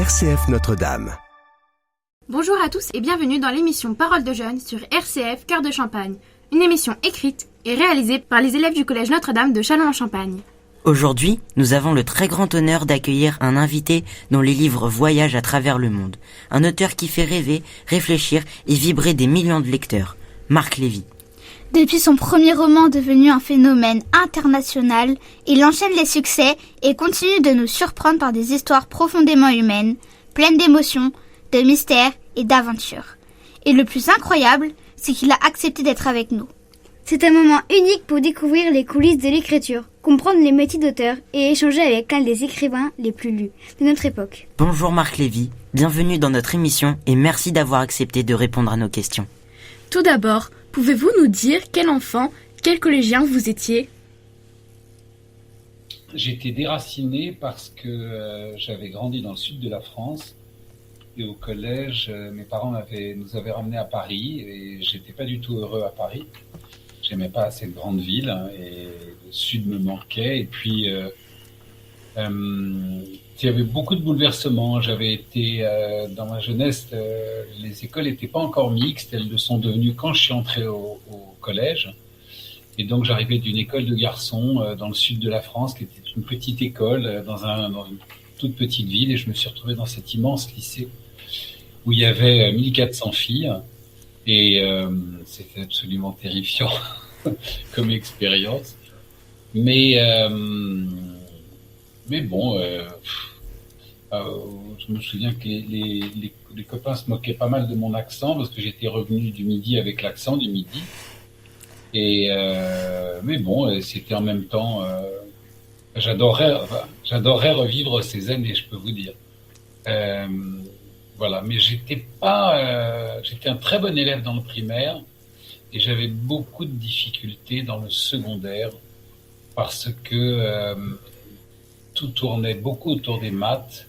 RCF Notre-Dame. Bonjour à tous et bienvenue dans l'émission Paroles de jeunes sur RCF Cœur de Champagne, une émission écrite et réalisée par les élèves du collège Notre-Dame de Châlons-en-Champagne. Aujourd'hui, nous avons le très grand honneur d'accueillir un invité dont les livres voyagent à travers le monde. Un auteur qui fait rêver, réfléchir et vibrer des millions de lecteurs. Marc Lévy. Depuis son premier roman devenu un phénomène international, il enchaîne les succès et continue de nous surprendre par des histoires profondément humaines, pleines d'émotions, de mystères et d'aventures. Et le plus incroyable, c'est qu'il a accepté d'être avec nous. C'est un moment unique pour découvrir les coulisses de l'écriture, comprendre les métiers d'auteur et échanger avec l'un des écrivains les plus lus de notre époque. Bonjour Marc Lévy, bienvenue dans notre émission et merci d'avoir accepté de répondre à nos questions. Tout d'abord, pouvez-vous nous dire quel enfant, quel collégien vous étiez ? J'étais déraciné parce que j'avais grandi dans le sud de la France et au collège, mes parents nous avaient ramenés à Paris et j'étais pas du tout heureux à Paris. J'aimais pas cette grande ville et le sud me manquait. Et puis, il y avait beaucoup de bouleversements. J'avais été, dans ma jeunesse, les écoles n'étaient pas encore mixtes. Elles le sont devenues quand je suis entré au collège. Et donc, j'arrivais d'une école de garçons dans le sud de la France, qui était une petite école dans une toute petite ville. Et je me suis retrouvé dans cet immense lycée où il y avait 1400 filles. Et c'était absolument terrifiant comme expérience. Mais bon, je me souviens que les copains se moquaient pas mal de mon accent parce que j'étais revenu du Midi avec l'accent du Midi. Et mais bon, c'était en même temps, j'adorais revivre ces années, je peux vous dire. Voilà, mais j'étais un très bon élève dans le primaire et j'avais beaucoup de difficultés dans le secondaire parce que tout tournait beaucoup autour des maths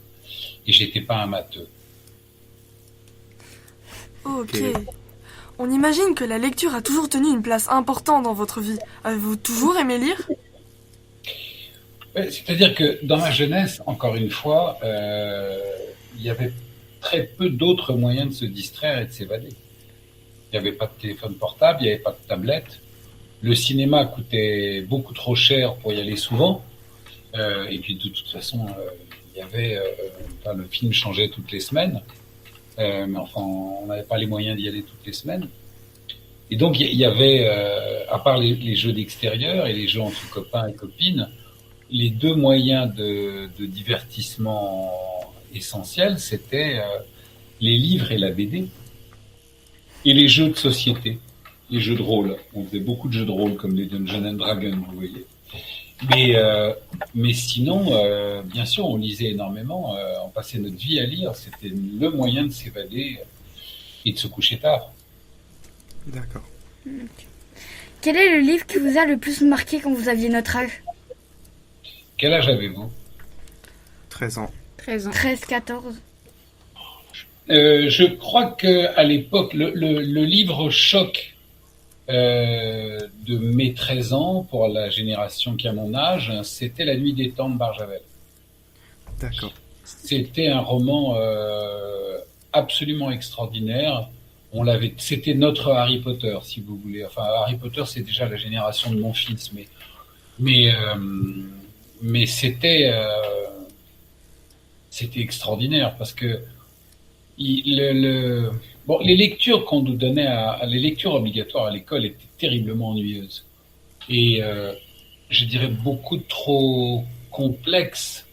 et j'étais pas un matheux. Ok. On imagine que la lecture a toujours tenu une place importante dans votre vie. Avez-vous toujours aimé lire ? C'est-à-dire que dans ma jeunesse, encore une fois, il y avait très peu d'autres moyens de se distraire et de s'évader. Il n'y avait pas de téléphone portable, il n'y avait pas de tablette. Le cinéma coûtait beaucoup trop cher pour y aller souvent. Et puis de toute façon, il y avait, le film changeait toutes les semaines. Mais enfin, on n'avait pas les moyens d'y aller toutes les semaines. Et donc il y avait, à part les jeux d'extérieur et les jeux entre copains et copines, les deux moyens de divertissement essentiels, c'était les livres et la BD. Et les jeux de société, les jeux de rôle. On faisait beaucoup de jeux de rôle comme les Dungeons and Dragons, vous voyez. Mais sinon, bien sûr, on lisait énormément. On passait notre vie à lire. C'était le moyen de s'évader et de se coucher tard. D'accord. Quel est le livre qui vous a le plus marqué quand vous aviez notre âge ? Quel âge avez-vous ? 13 ans. 13, 14. Je crois qu'à l'époque, le livre choc de mes 13 ans, pour la génération qui a mon âge, c'était La Nuit des Temps de Barjavel. D'accord. C'était un roman absolument extraordinaire. C'était notre Harry Potter, si vous voulez. Enfin, Harry Potter, c'est déjà la génération de mon fils, mais c'était extraordinaire parce que les lectures qu'on nous donnait les lectures obligatoires à l'école étaient terriblement ennuyeuses et je dirais beaucoup trop complexes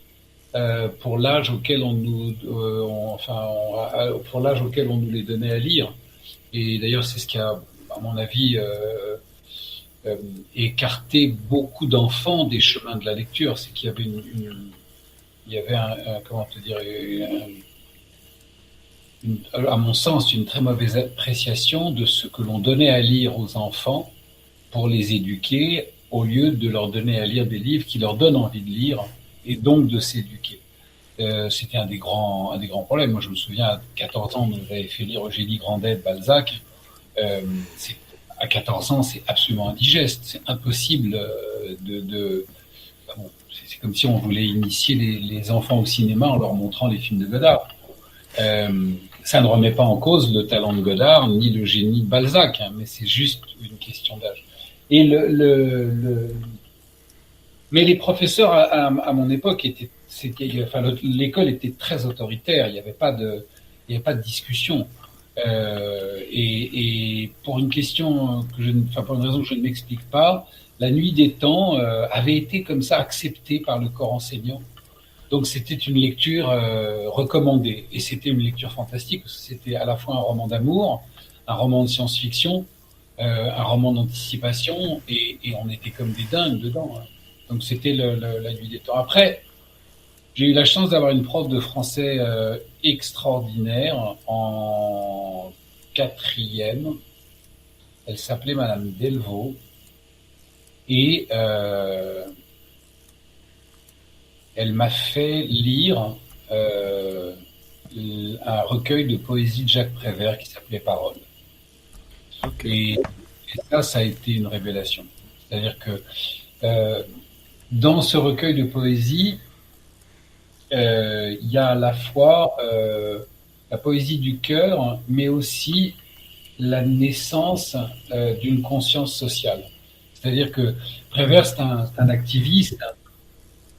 pour l'âge auquel pour l'âge auquel on nous les donnait à lire. Et d'ailleurs, c'est ce qui a, à mon avis, écarté beaucoup d'enfants des chemins de la lecture. C'est qu'il y avait à mon sens, une très mauvaise appréciation de ce que l'on donnait à lire aux enfants pour les éduquer, au lieu de leur donner à lire des livres qui leur donnent envie de lire et donc de s'éduquer. C'était un des grands problèmes. Moi, je me souviens, à 14 ans, on nous avait fait lire Eugénie Grandet de Balzac. À 14 ans, c'est absolument indigeste. C'est impossible c'est comme si on voulait initier les enfants au cinéma en leur montrant les films de Godard. Ça ne remet pas en cause le talent de Godard ni le génie de Balzac, mais c'est juste une question d'âge. Et mais les professeurs à mon époque l'école était très autoritaire. Il n'y avait pas de discussion. Et pour une question pour une raison que je ne m'explique pas, La Nuit des Temps avait été comme ça acceptée par le corps enseignant. Donc c'était une lecture recommandée, et c'était une lecture fantastique parce que c'était à la fois un roman d'amour, un roman de science-fiction, un roman d'anticipation, et on était comme des dingues dedans. Donc c'était La Nuit des Temps. Après, j'ai eu la chance d'avoir une prof de français extraordinaire en 4e. Elle s'appelait Madame Delvaux, et elle m'a fait lire un recueil de poésie de Jacques Prévert qui s'appelait Paroles. Okay. Et ça a été une révélation. C'est-à-dire que dans ce recueil de poésie, il y a à la fois la poésie du cœur, mais aussi la naissance d'une conscience sociale. C'est-à-dire que Prévert, c'est un activiste,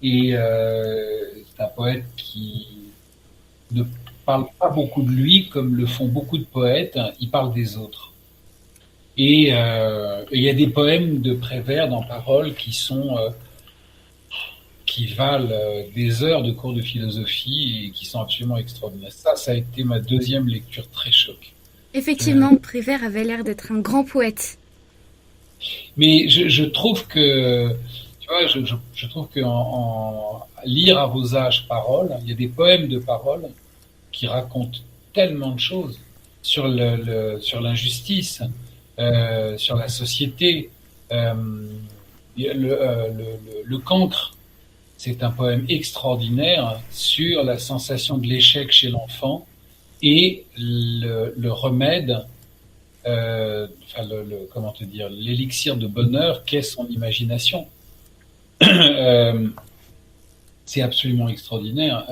et c'est un poète qui ne parle pas beaucoup de lui comme le font beaucoup de poètes. Il parle des autres. Et il y a des poèmes de Prévert dans Paroles qui valent des heures de cours de philosophie et qui sont absolument extraordinaires. Ça a été ma deuxième lecture très choc. Effectivement, Prévert avait l'air d'être un grand poète. Mais je trouve que, tu vois, je trouve que en lire à vos âges Paroles, il y a des poèmes de Paroles qui racontent tellement de choses sur l'injustice, sur la société. Le cancre, c'est un poème extraordinaire sur la sensation de l'échec chez l'enfant et le remède, comment te dire, l'élixir de bonheur qu'est son imagination. C'est absolument extraordinaire.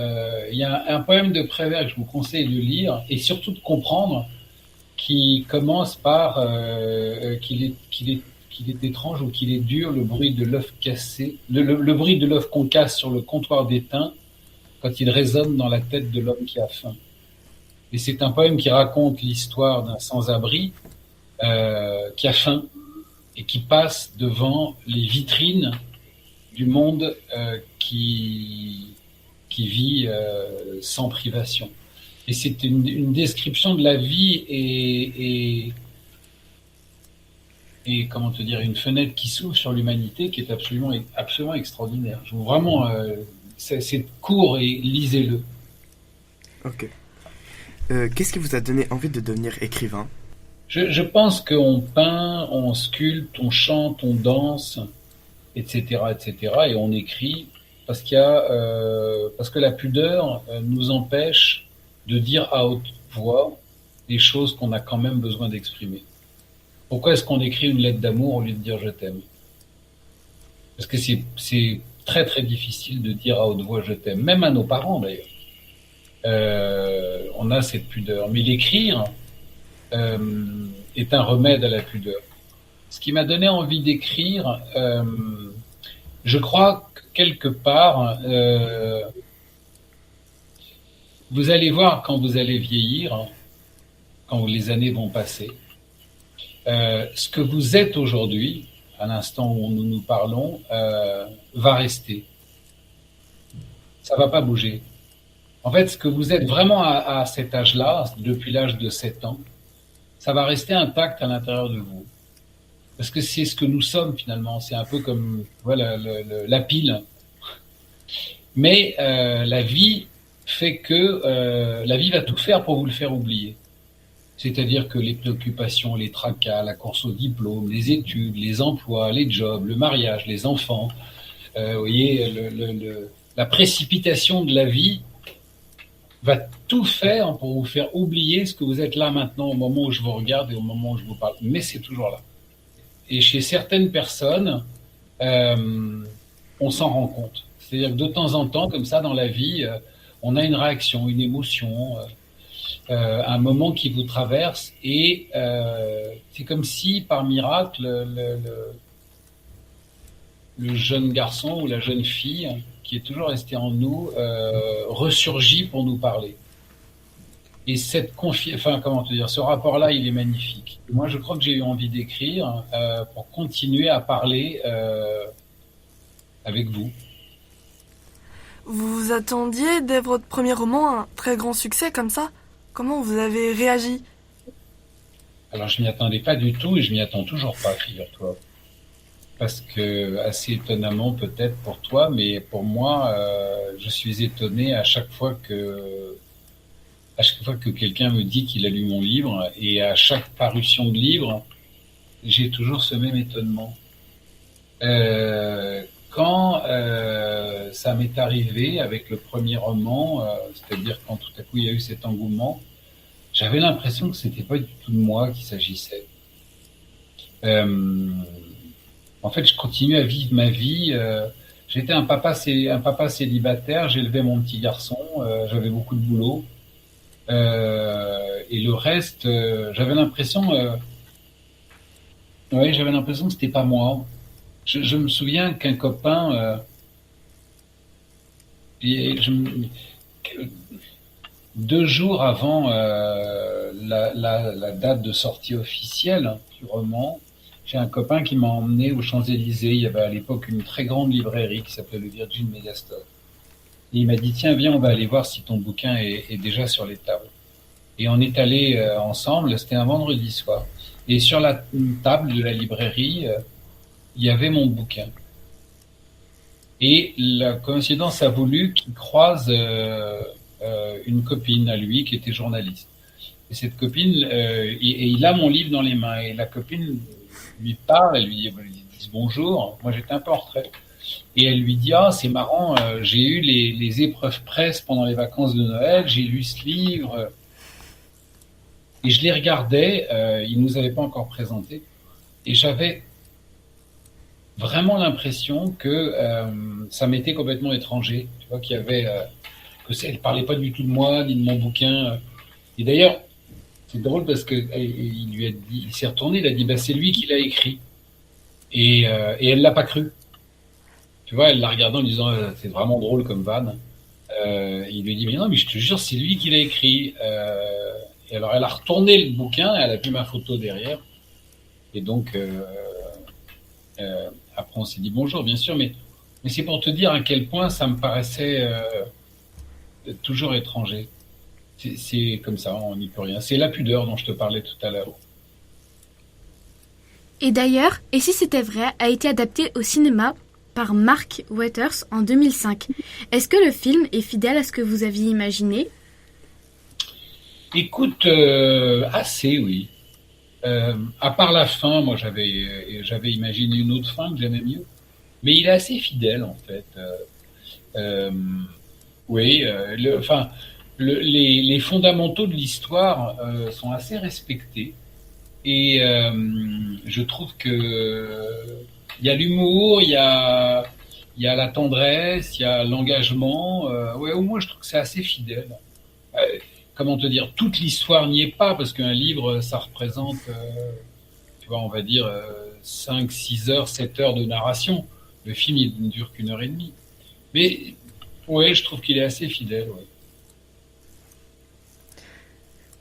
Il y a un poème de Prévert que je vous conseille de lire et surtout de comprendre, qui commence par qu'il est étrange ou qu'il est dur le bruit de l'œuf cassé, le bruit de l'œuf qu'on casse sur le comptoir d'étain quand il résonne dans la tête de l'homme qui a faim. Et c'est un poème qui raconte l'histoire d'un sans-abri qui a faim et qui passe devant les vitrines du monde qui vit sans privation. Et c'est une description de la vie et comment te dire, une fenêtre qui s'ouvre sur l'humanité qui est absolument extraordinaire. Je vous vraiment, c'est court et lisez-le. Ok. Qu'est-ce qui vous a donné envie de devenir écrivain ? Je pense qu'on peint, on sculpte, on chante, on danse, etc., et on écrit parce que la pudeur nous empêche de dire à haute voix des choses qu'on a quand même besoin d'exprimer. Pourquoi est-ce qu'on écrit une lettre d'amour au lieu de dire je t'aime ? Parce que c'est très très difficile de dire à haute voix je t'aime, même à nos parents d'ailleurs. On a cette pudeur, mais l'écrire est un remède à la pudeur. Ce qui m'a donné envie d'écrire, je crois que quelque part, vous allez voir quand vous allez vieillir, quand les années vont passer, ce que vous êtes aujourd'hui, à l'instant où nous parlons, va rester. Ça va pas bouger. En fait, ce que vous êtes vraiment à cet âge-là, depuis l'âge de 7 ans, ça va rester intact à l'intérieur de vous. Parce que c'est ce que nous sommes finalement. C'est un peu comme voilà, la pile. Mais la vie fait que la vie va tout faire pour vous le faire oublier. C'est-à-dire que les préoccupations, les tracas, la course au diplôme, les études, les emplois, les jobs, le mariage, les enfants, vous voyez, la précipitation de la vie va tout faire pour vous faire oublier ce que vous êtes là maintenant au moment où je vous regarde et au moment où je vous parle. Mais c'est toujours là. Et chez certaines personnes, on s'en rend compte. C'est-à-dire que de temps en temps, comme ça, dans la vie, on a une réaction, une émotion, un moment qui vous traverse, et c'est comme si, par miracle, le jeune garçon ou la jeune fille qui est toujours resté en nous ressurgit pour nous parler. Et ce rapport-là, il est magnifique. Moi, je crois que j'ai eu envie d'écrire pour continuer à parler avec vous. Vous attendiez, dès votre premier roman, un très grand succès comme ça? Comment vous avez réagi? Alors, je m'y attendais pas du tout et je m'y attends toujours pas, figure-toi. Parce que, assez étonnamment peut-être pour toi, mais pour moi, je suis étonné à chaque fois que quelqu'un me dit qu'il a lu mon livre, et à chaque parution de livre, j'ai toujours ce même étonnement. Quand ça m'est arrivé avec le premier roman, c'est-à-dire quand tout à coup il y a eu cet engouement, j'avais l'impression que c'était pas du tout de moi qu'il s'agissait. En fait, je continuais à vivre ma vie. J'étais un papa célibataire, j'élevais mon petit garçon, j'avais beaucoup de boulot. Et le reste, j'avais l'impression que c'était pas moi. Je me souviens qu'un copain, et 2 jours avant la date de sortie officielle du roman, j'ai un copain qui m'a emmené aux Champs-Élysées. Il y avait à l'époque une très grande librairie qui s'appelait le Virgin Megastore. Et il m'a dit, tiens, viens, on va aller voir si ton bouquin est déjà sur les tables. Et on est allés ensemble, c'était un vendredi soir. Et sur la table de la librairie, il y avait mon bouquin. Et la coïncidence a voulu qu'il croise une copine à lui qui était journaliste. Et cette copine, et il a mon livre dans les mains. Et la copine lui parle, elle lui dit bonjour. Moi, j'étais un peu en retrait. Et elle lui dit, ah, c'est marrant, j'ai eu les épreuves presse pendant les vacances de Noël, j'ai lu ce livre. Et je les regardais, ils nous avaient pas encore présenté. Et j'avais vraiment l'impression que ça m'était complètement étranger. Tu vois, qu'il y avait, elle parlait pas du tout de moi, ni de mon bouquin. Et d'ailleurs, c'est drôle parce que il s'est retourné, il a dit, bah, c'est lui qui l'a écrit. Et elle l'a pas cru. Tu vois, elle l'a regardé en lui disant, c'est vraiment drôle comme vanne. Il lui dit, mais non, mais je te jure, c'est lui qui l'a écrit. Et alors, elle a retourné le bouquin, elle a vu ma photo derrière. Et donc, après, on s'est dit bonjour, bien sûr, mais c'est pour te dire à quel point ça me paraissait toujours étranger. C'est comme ça, on n'y peut rien. C'est la pudeur dont je te parlais tout à l'heure. Et d'ailleurs, Et si c'était vrai a été adapté au cinéma par Mark Waters en 2005. Est-ce que le film est fidèle à ce que vous aviez imaginé? Écoute, assez, oui. À part la fin, moi j'avais imaginé une autre fin que j'aimais mieux. Mais il est assez fidèle, en fait. Oui, les fondamentaux de l'histoire sont assez respectés. Et je trouve que il y a l'humour, il y a la tendresse, il y a l'engagement. Ouais, au moins je trouve que c'est assez fidèle. Comment te dire, toute l'histoire n'y est pas, parce qu'un livre, ça représente, tu vois, on va dire 5, 6 heures, 7 heures de narration. Le film, il ne dure qu'1 h 30. Mais, ouais, je trouve qu'il est assez fidèle, ouais.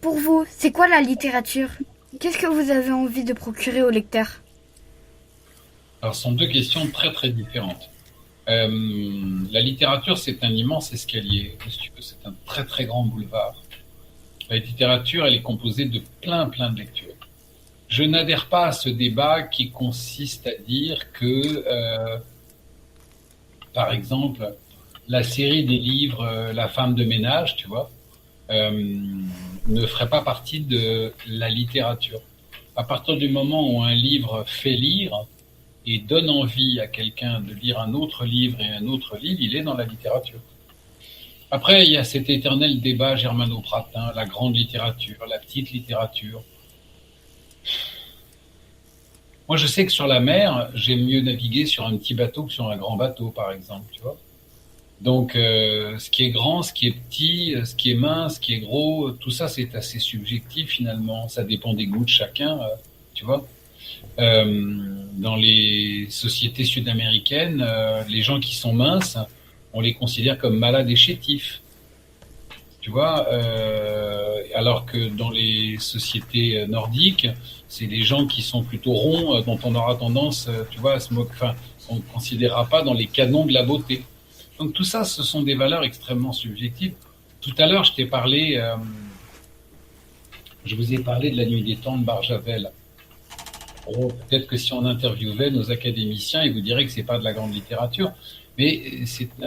Pour vous, c'est quoi la littérature? Qu'est-ce que vous avez envie de procurer au lecteur? Alors, ce sont 2 questions très, très différentes. La littérature, c'est un immense escalier, si tu veux, c'est un très, très grand boulevard. La littérature, elle est composée de plein de lectures. Je n'adhère pas à ce débat qui consiste à dire que, par exemple, la série des livres La femme de ménage, tu vois, ne ferait pas partie de la littérature. À partir du moment où un livre fait lire et donne envie à quelqu'un de lire un autre livre et un autre livre, il est dans la littérature. Après, il y a cet éternel débat germano-pratin, la grande littérature, la petite littérature. Moi, je sais que sur la mer, j'aime mieux naviguer sur un petit bateau que sur un grand bateau, par exemple, tu vois. Donc, ce qui est grand, ce qui est petit, ce qui est mince, ce qui est gros, tout ça, c'est assez subjectif finalement. Ça dépend des goûts de chacun, tu vois. Dans les sociétés sud-américaines, les gens qui sont minces, on les considère comme malades et chétifs. Tu vois, alors que dans les sociétés nordiques, c'est des gens qui sont plutôt ronds, dont on aura tendance, tu vois, à se moquer. Enfin, on ne considérera pas dans les canons de la beauté. Donc tout ça, ce sont des valeurs extrêmement subjectives. Tout à l'heure, je vous ai parlé de la Nuit des Temps de Barjavel. Oh, peut-être que si on interviewait nos académiciens, ils vous diraient que c'est pas de la grande littérature, mais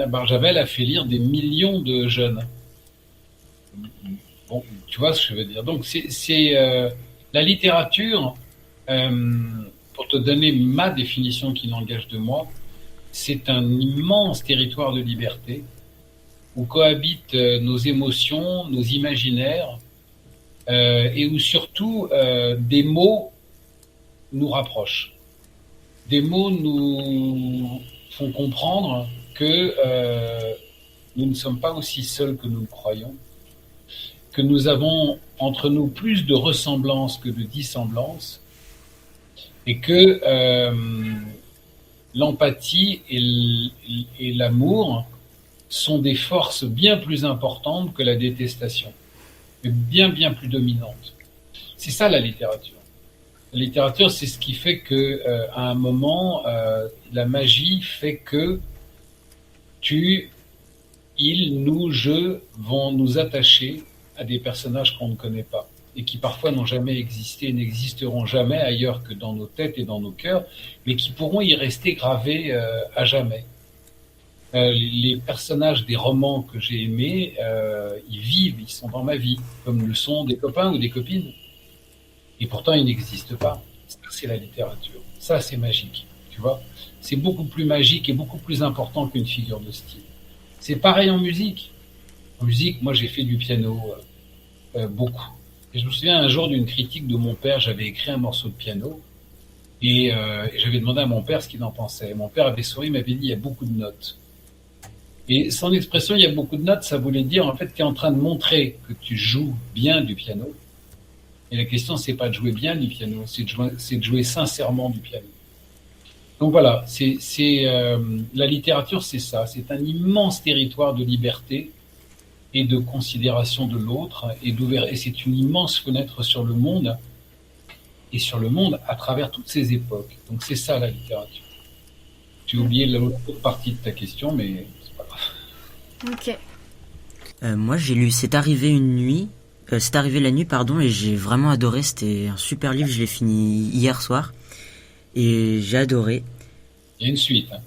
Barjavel a fait lire des millions de jeunes. Bon, tu vois ce que je veux dire. Donc la littérature, pour te donner ma définition qui n'engage de moi, c'est un immense territoire de liberté où cohabitent nos émotions, nos imaginaires, et où surtout des mots nous rapprochent. Des mots nous font comprendre que nous ne sommes pas aussi seuls que nous le croyons, que nous avons entre nous plus de ressemblances que de dissemblances, et que l'empathie et l'amour sont des forces bien plus importantes que la détestation, mais bien plus dominantes. C'est ça la littérature. La littérature, c'est ce qui fait que, à un moment, la magie fait que ils, nous, je vont nous attacher à des personnages qu'on ne connaît pas et qui parfois n'ont jamais existé et n'existeront jamais ailleurs que dans nos têtes et dans nos cœurs, mais qui pourront y rester gravés à jamais. Les personnages des romans que j'ai aimés, ils vivent, ils sont dans ma vie, comme le sont des copains ou des copines. Et pourtant, ils n'existent pas. Ça, c'est la littérature. Ça, c'est magique, tu vois. C'est beaucoup plus magique et beaucoup plus important qu'une figure de style. C'est pareil en musique. En musique, moi, j'ai fait du piano beaucoup. Et je me souviens un jour d'une critique de mon père, j'avais écrit un morceau de piano et j'avais demandé à mon père ce qu'il en pensait. Mon père avait souri, il m'avait dit il y a beaucoup de notes. Et son expression il y a beaucoup de notes, ça voulait dire en fait tu es en train de montrer que tu joues bien du piano. Et la question c'est pas de jouer bien du piano, c'est de jouer sincèrement du piano. Donc voilà, la littérature c'est ça, c'est un immense territoire de liberté et de considération de l'autre, et c'est une immense fenêtre sur le monde, et sur le monde à travers toutes ces époques. Donc c'est ça la littérature. Tu as oublié l'autre partie de ta question, mais c'est pas grave. Ok. Moi j'ai lu C'est arrivé la nuit, pardon, et j'ai vraiment adoré, c'était un super livre, je l'ai fini hier soir, et j'ai adoré. Il y a une suite. Hein.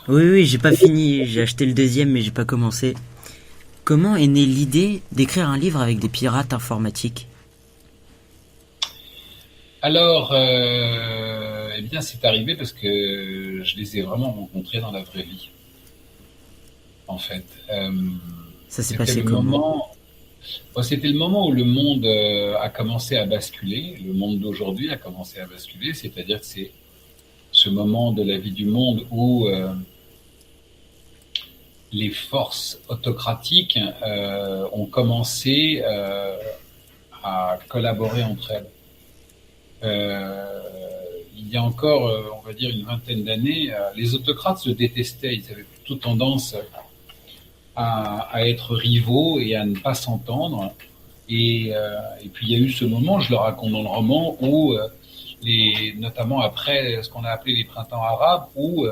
Oui, j'ai pas fini, j'ai acheté le deuxième, mais j'ai pas commencé. Comment est née l'idée d'écrire un livre avec des pirates informatiques ? Alors, eh bien, c'est arrivé parce que je les ai vraiment rencontrés dans la vraie vie. En fait, ça s'est passé comment ? C'était le moment où le monde a commencé à basculer. Le monde d'aujourd'hui a commencé à basculer, c'est-à-dire que c'est ce moment de la vie du monde où les forces autocratiques ont commencé à collaborer entre elles. Il y a encore, on va dire, une vingtaine d'années, les autocrates se détestaient. Ils avaient plutôt tendance à être rivaux et à ne pas s'entendre. Et puis il y a eu ce moment, je le raconte dans le roman, où notamment après ce qu'on a appelé les printemps arabes, où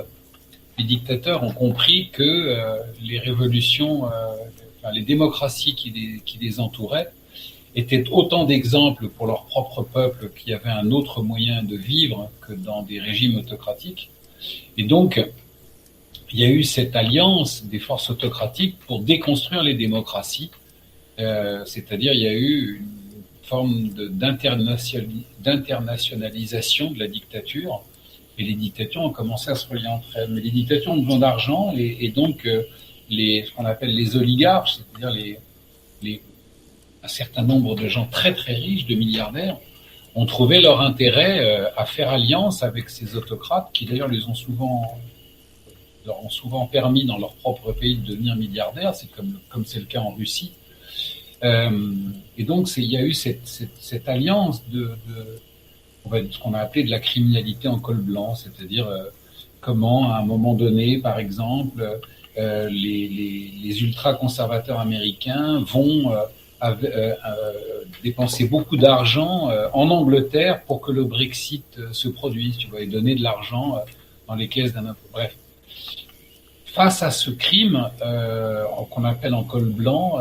les dictateurs ont compris que les révolutions, les démocraties qui les entouraient, étaient autant d'exemples pour leur propre peuple qui avait un autre moyen de vivre que dans des régimes autocratiques. Et donc, il y a eu cette alliance des forces autocratiques pour déconstruire les démocraties. C'est-à-dire, il y a eu une forme d'internationalisation de la dictature. Et les dictatures ont commencé à se relier entre elles. Mais les dictatures ont besoin d'argent et donc ce qu'on appelle les oligarques, c'est-à-dire un certain nombre de gens très très riches, de milliardaires, ont trouvé leur intérêt à faire alliance avec ces autocrates qui d'ailleurs les ont souvent leur ont souvent permis dans leur propre pays de devenir milliardaires. C'est comme c'est le cas en Russie. Et donc, il y a eu cette alliance ce qu'on a appelé de la criminalité en col blanc, c'est-à-dire comment, à un moment donné, par exemple, les ultra-conservateurs américains vont dépenser beaucoup d'argent en Angleterre pour que le Brexit se produise, tu vois, et donner de l'argent dans les caisses d'un impôt. Bref. Face à ce crime qu'on appelle en col blanc,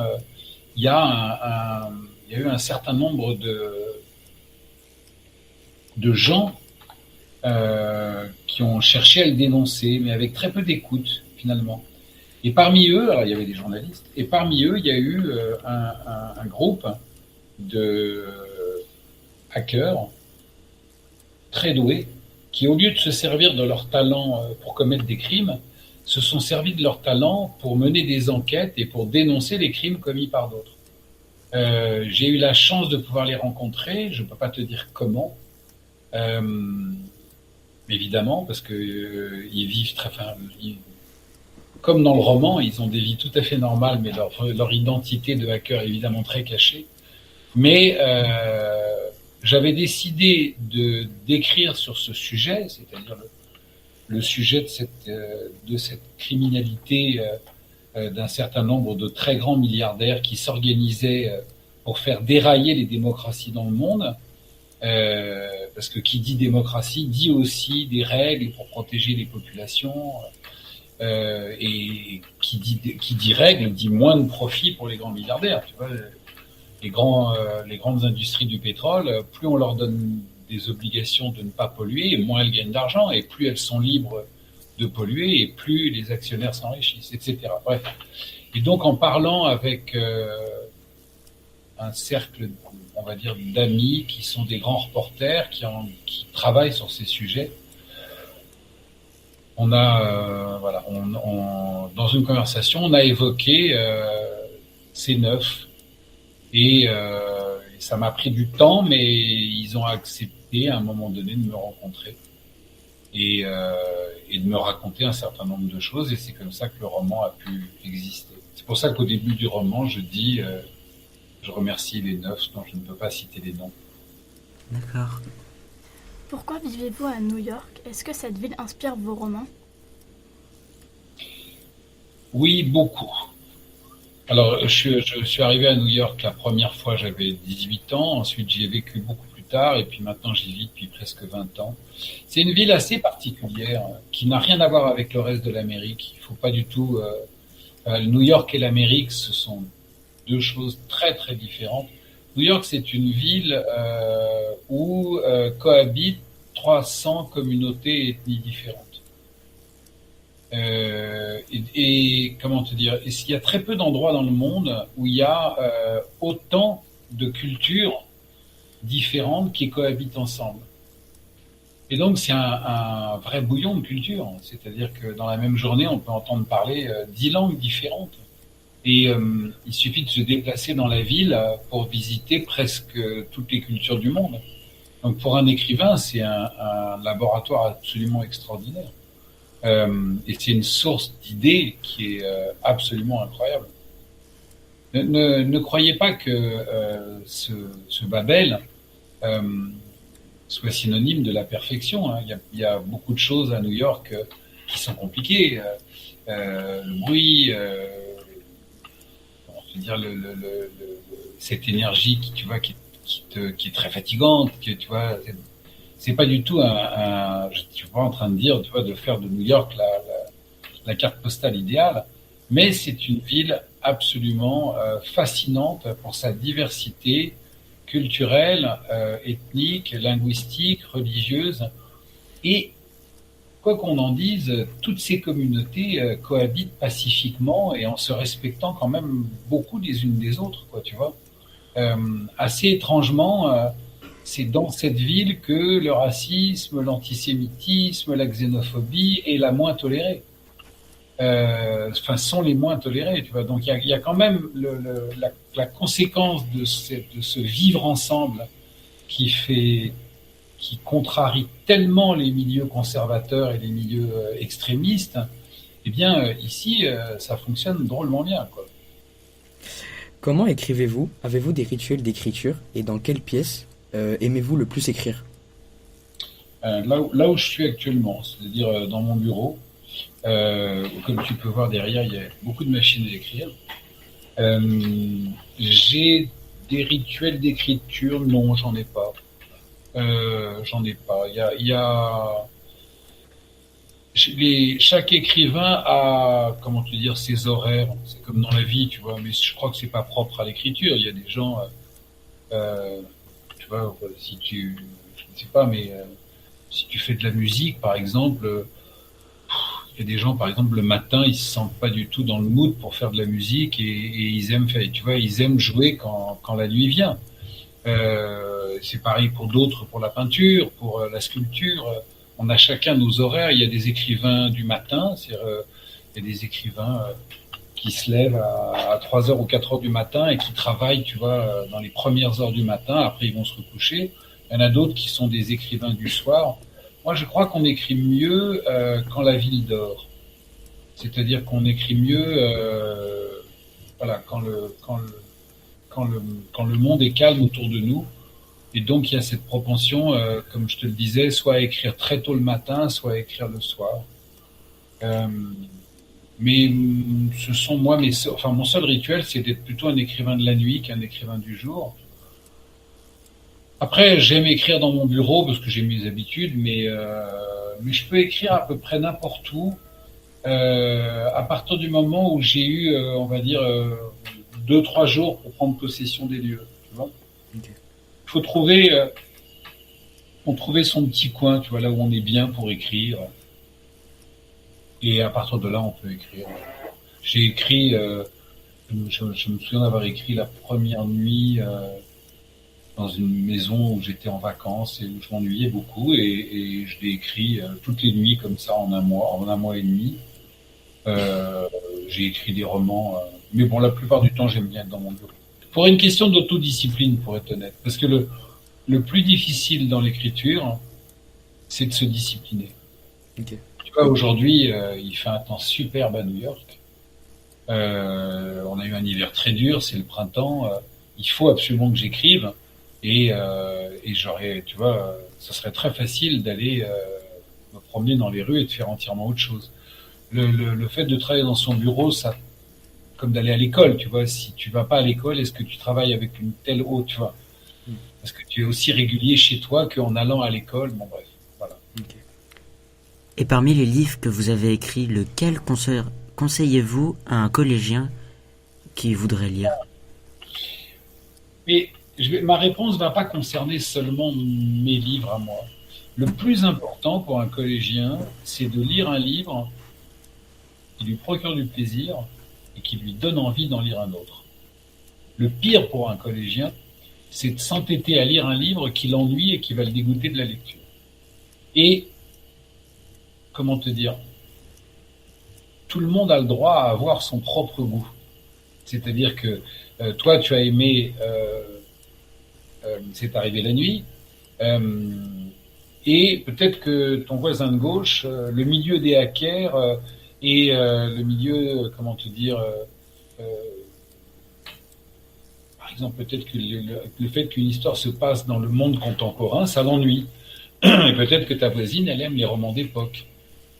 il y a eu un certain nombre de gens qui ont cherché à le dénoncer, mais avec très peu d'écoute, finalement. Et parmi eux, alors il y avait des journalistes, et parmi eux, il y a eu un groupe de hackers très doués qui, au lieu de se servir de leur talent pour commettre des crimes, se sont servis de leur talent pour mener des enquêtes et pour dénoncer les crimes commis par d'autres. J'ai eu la chance de pouvoir les rencontrer, je ne peux pas te dire comment, évidemment, parce que ils vivent comme dans le roman, ils ont des vies tout à fait normales, mais leur identité de hacker est évidemment très cachée. Mais j'avais décidé d'écrire sur ce sujet, c'est-à-dire le sujet de cette criminalité d'un certain nombre de très grands milliardaires qui s'organisaient pour faire dérailler les démocraties dans le monde. Parce que qui dit démocratie dit aussi des règles pour protéger les populations. Et qui dit règles dit moins de profit pour les grands milliardaires. Tu vois, les grandes industries du pétrole, plus on leur donne des obligations de ne pas polluer, et moins elles gagnent d'argent, et plus elles sont libres de polluer, et plus les actionnaires s'enrichissent, etc. Bref. Et donc, en parlant avec un cercle, on va dire, d'amis qui sont des grands reporters, qui travaillent sur ces sujets, on a, dans une conversation, on a évoqué ces 9. Et ça m'a pris du temps, mais ils ont accepté à un moment donné de me rencontrer et de me raconter un certain nombre de choses. Et c'est comme ça que le roman a pu exister. C'est pour ça qu'au début du roman, je dis, je remercie les 9, dont je ne peux pas citer les noms. D'accord. Pourquoi vivez-vous à New York? Est-ce que cette ville inspire vos romans? Oui, beaucoup. Alors, je suis arrivé à New York la première fois, j'avais 18 ans. Ensuite, j'y ai vécu beaucoup plus tard. Et puis maintenant, j'y vis depuis presque 20 ans. C'est une ville assez particulière qui n'a rien à voir avec le reste de l'Amérique. Il faut pas du tout... New York et l'Amérique, ce sont deux choses très, très différentes. New York, c'est une ville où cohabitent 300 communautés et ethnies différentes. Et comment te dire, il y a très peu d'endroits dans le monde où il y a autant de cultures différentes qui cohabitent ensemble. Et donc c'est un vrai bouillon de culture, c'est-à-dire que dans la même journée on peut entendre parler 10 langues différentes. Et il suffit de se déplacer dans la ville pour visiter presque toutes les cultures du monde. Donc pour un écrivain, c'est un laboratoire absolument extraordinaire. Et c'est une source d'idées qui est absolument incroyable. Ne croyez pas que ce Babel soit synonyme de la perfection. Hein. Il y a beaucoup de choses à New York qui sont compliquées. Le bruit, dire cette énergie qui, tu vois, qui est très fatigante, tu vois. C'est pas du tout je suis pas en train de dire, tu vois, de faire de New York la carte postale idéale, mais c'est une ville absolument fascinante pour sa diversité culturelle, ethnique, linguistique, religieuse, et quoi qu'on en dise, toutes ces communautés cohabitent pacifiquement et en se respectant quand même beaucoup les unes des autres, quoi, tu vois. Assez étrangement, c'est dans cette ville que le racisme, l'antisémitisme, la xénophobie est la moins tolérée. Sont les moins tolérés, tu vois. Donc il y a quand même la conséquence de ce vivre ensemble qui contrarie tellement les milieux conservateurs et les milieux extrémistes, Eh bien, ici, ça fonctionne drôlement bien, quoi. Comment écrivez-vous? Avez-vous des rituels d'écriture? Et dans quelle pièce aimez-vous le plus écrire? Là où je suis actuellement, c'est-à-dire dans mon bureau, comme tu peux voir derrière, il y a beaucoup de machines à écrire. J'ai des rituels d'écriture, non, j'en ai pas. J'en ai pas. Chaque écrivain a, comment te dire, ses horaires. C'est comme dans la vie, tu vois. Mais je crois que c'est pas propre à l'écriture. Il y a des gens, tu vois, si tu, je ne sais pas, mais si tu fais de la musique, par exemple, il y a des gens, par exemple, le matin, ils se sentent pas du tout dans le mood pour faire de la musique et ils aiment faire, tu vois, ils aiment jouer quand la nuit vient. C'est pareil pour d'autres, pour la peinture, pour la sculpture. On a chacun nos horaires. Il y a des écrivains du matin, c'est-à-dire, il y a des écrivains qui se lèvent à 3 heures ou 4 heures du matin et qui travaillent, tu vois, dans les premières heures du matin. Après, ils vont se recoucher. Il y en a d'autres qui sont des écrivains du soir. Moi, je crois qu'on écrit mieux quand la ville dort. C'est-à-dire qu'on écrit mieux, voilà, quand le monde est calme autour de nous. Et donc, il y a cette propension, comme je te le disais, soit à écrire très tôt le matin, soit à écrire le soir. Mais ce sont mon seul rituel, c'est d'être plutôt un écrivain de la nuit qu'un écrivain du jour. Après, j'aime écrire dans mon bureau parce que j'ai mes habitudes, mais je peux écrire à peu près n'importe où, à partir du moment où j'ai eu, on va dire, 2-3 jours pour prendre possession des lieux. Tu vois. Ok. Il faut trouver son petit coin, tu vois, là où on est bien pour écrire. Et à partir de là, on peut écrire. J'ai écrit, je me souviens d'avoir écrit la première nuit dans une maison où j'étais en vacances et où je m'ennuyais beaucoup et je l'ai écrit toutes les nuits comme ça en un mois et demi. J'ai écrit des romans, mais bon, la plupart du temps, j'aime bien être dans mon bureau. Pour une question d'autodiscipline, pour être honnête, parce que le plus difficile dans l'écriture, c'est de se discipliner. Ok. Tu vois, aujourd'hui, il fait un temps superbe à New York. On a eu un hiver très dur, c'est le printemps. Il faut absolument que j'écrive. Et j'aurais, tu vois, ça serait très facile d'aller me promener dans les rues et de faire entièrement autre chose. Le fait de travailler dans son bureau, ça, comme d'aller à l'école, tu vois. Si tu vas pas à l'école, est-ce que tu travailles avec une telle haute, tu vois? Est-ce que tu es aussi régulier chez toi qu'en allant à l'école? Bon, bref, voilà. Ok. Et parmi les livres que vous avez écrits, lequel conseillez-vous à un collégien qui voudrait lire? Mais ma réponse va pas concerner seulement mes livres à moi. Le plus important pour un collégien, c'est de lire un livre qui lui procure du plaisir et qui lui donne envie d'en lire un autre. Le pire pour un collégien, c'est de s'entêter à lire un livre qui l'ennuie et qui va le dégoûter de la lecture. Et, comment te dire, tout le monde a le droit à avoir son propre goût. C'est-à-dire que toi, tu as aimé C'est arrivé la nuit, et peut-être que ton voisin de gauche, le milieu des hackers et le milieu, comment te dire, par exemple, peut-être que le fait qu'une histoire se passe dans le monde contemporain, ça l'ennuie. Et peut-être que ta voisine, elle aime les romans d'époque.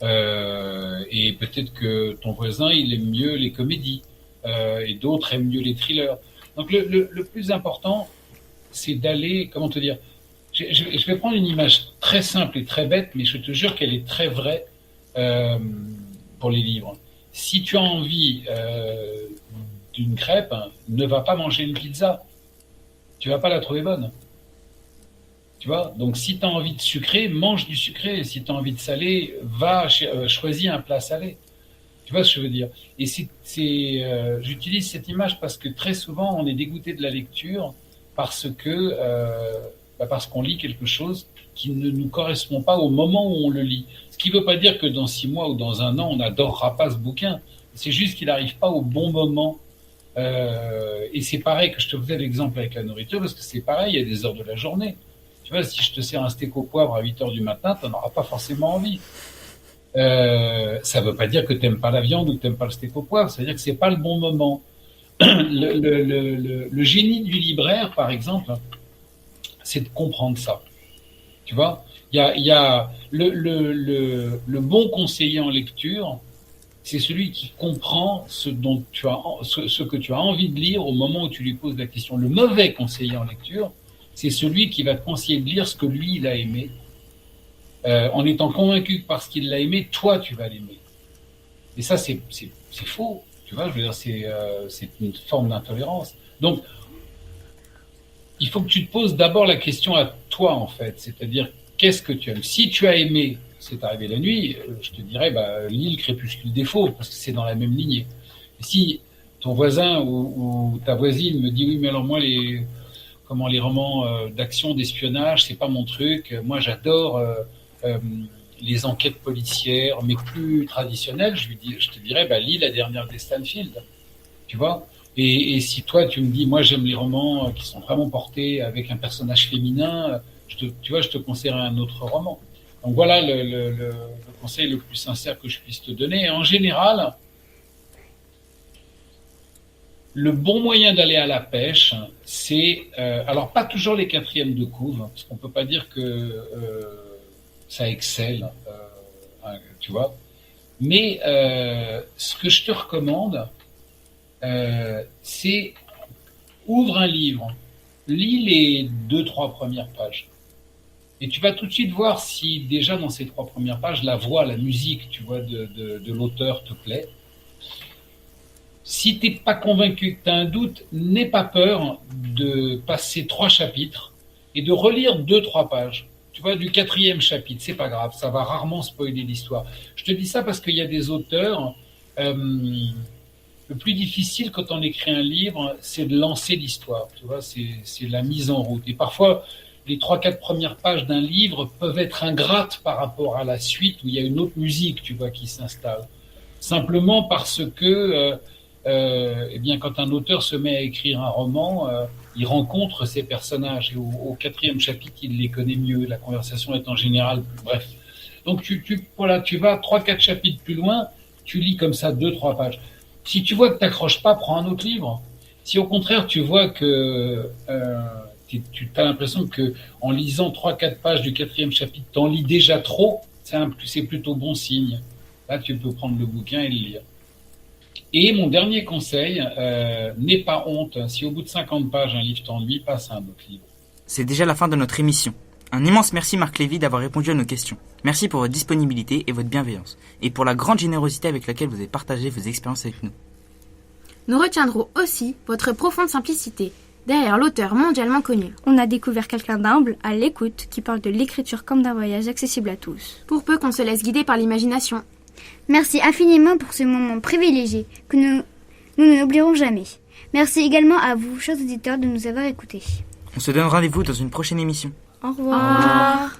Et peut-être que ton voisin, il aime mieux les comédies. Et d'autres aiment mieux les thrillers. Donc le plus important, c'est d'aller, comment te dire, je vais prendre une image très simple et très bête, mais je te jure qu'elle est très vraie pour les livres. Si tu as envie d'une crêpe, ne va pas manger une pizza. Tu vas pas la trouver bonne. Tu vois? Donc si tu as envie de sucré, mange du sucré. Si tu as envie de salé, choisis un plat salé. Tu vois ce que je veux dire? Et j'utilise cette image parce que très souvent, on est dégoûté de la lecture parce qu'on lit quelque chose qui ne nous correspond pas au moment où on le lit. Ce qui ne veut pas dire que dans 6 mois ou dans 1 an, on n'adorera pas ce bouquin. C'est juste qu'il n'arrive pas au bon moment. Et c'est pareil que je te faisais l'exemple avec la nourriture, parce que c'est pareil, il y a des heures de la journée. Tu vois, si je te sers un steak au poivre à 8 heures du matin, tu n'en auras pas forcément envie. Ça veut pas dire que t'aimes pas la viande ou que t'aimes pas le steak au poivre. Ça veut dire que c'est pas le bon moment. Le génie du libraire, par exemple, c'est de comprendre ça. Tu vois, il y a le bon conseiller en lecture, c'est celui qui comprend ce que tu as envie de lire au moment où tu lui poses la question. Le mauvais conseiller en lecture, c'est celui qui va te conseiller de lire ce que lui, il a aimé, en étant convaincu que parce qu'il l'a aimé, toi, tu vas l'aimer. Et ça, c'est faux. Tu vois, je veux dire, c'est une forme d'intolérance. Donc, il faut que tu te poses d'abord la question à toi, en fait. C'est-à-dire, qu'est-ce que tu aimes? Si tu as aimé C'est arrivé la nuit, je te dirais, lis le Crépuscule des Fauves, parce que c'est dans la même lignée. Et si ton voisin ou ta voisine me dit, oui, mais alors moi, les romans d'action, d'espionnage, c'est pas mon truc. Moi, j'adore les enquêtes policières, mais plus traditionnelles. Je te dirais, lis La Dernière des Stanfield. Tu vois? Et si toi, tu me dis, moi, j'aime les romans qui sont vraiment portés avec un personnage féminin, je te conseillerais un autre roman. Donc voilà le conseil le plus sincère que je puisse te donner. Et en général, le bon moyen d'aller à la pêche, c'est alors pas toujours les quatrièmes de couve, parce qu'on peut pas dire que ça excelle, tu vois. Mais ce que je te recommande, c'est ouvre un livre, lis les 2-3 premières pages. Et tu vas tout de suite voir si déjà dans ces 3 premières pages, la voix, la musique, tu vois, de l'auteur te plaît. Si t'es pas convaincu, que tu as un doute, n'aie pas peur de passer 3 chapitres et de relire 2-3 pages. Tu vois, du 4e chapitre, c'est pas grave, ça va rarement spoiler l'histoire. Je te dis ça parce qu'il y a des auteurs, le plus difficile quand on écrit un livre, c'est de lancer l'histoire. Tu vois, c'est la mise en route. Et parfois, les 3-4 premières pages d'un livre peuvent être ingrates par rapport à la suite où il y a une autre musique, tu vois, qui s'installe. Simplement parce que, quand un auteur se met à écrire un roman, il rencontre ses personnages et au 4e chapitre, il les connaît mieux. La conversation est en général plus bref. Donc tu vas 3-4 chapitres plus loin, tu lis comme ça 2-3 pages. Si tu vois que t'accroches pas, prends un autre livre. Si au contraire tu vois que tu as l'impression que en lisant 3-4 pages du 4e chapitre, t'en lis déjà trop, c'est plutôt bon signe. Là, tu peux prendre le bouquin et le lire. Et mon dernier conseil, n'aie pas honte. Si au bout de 50 pages, un livre t'ennuie, passe à un autre livre. C'est déjà la fin de notre émission. Un immense merci Marc Lévy d'avoir répondu à nos questions. Merci pour votre disponibilité et votre bienveillance. Et pour la grande générosité avec laquelle vous avez partagé vos expériences avec nous. Nous retiendrons aussi votre profonde simplicité, derrière l'auteur mondialement connu. On a découvert quelqu'un d'humble, à l'écoute, qui parle de l'écriture comme d'un voyage accessible à tous. Pour peu qu'on se laisse guider par l'imagination. Merci infiniment pour ce moment privilégié que nous n'oublierons jamais. Merci également à vous, chers auditeurs, de nous avoir écoutés. On se donne rendez-vous dans une prochaine émission. Au revoir.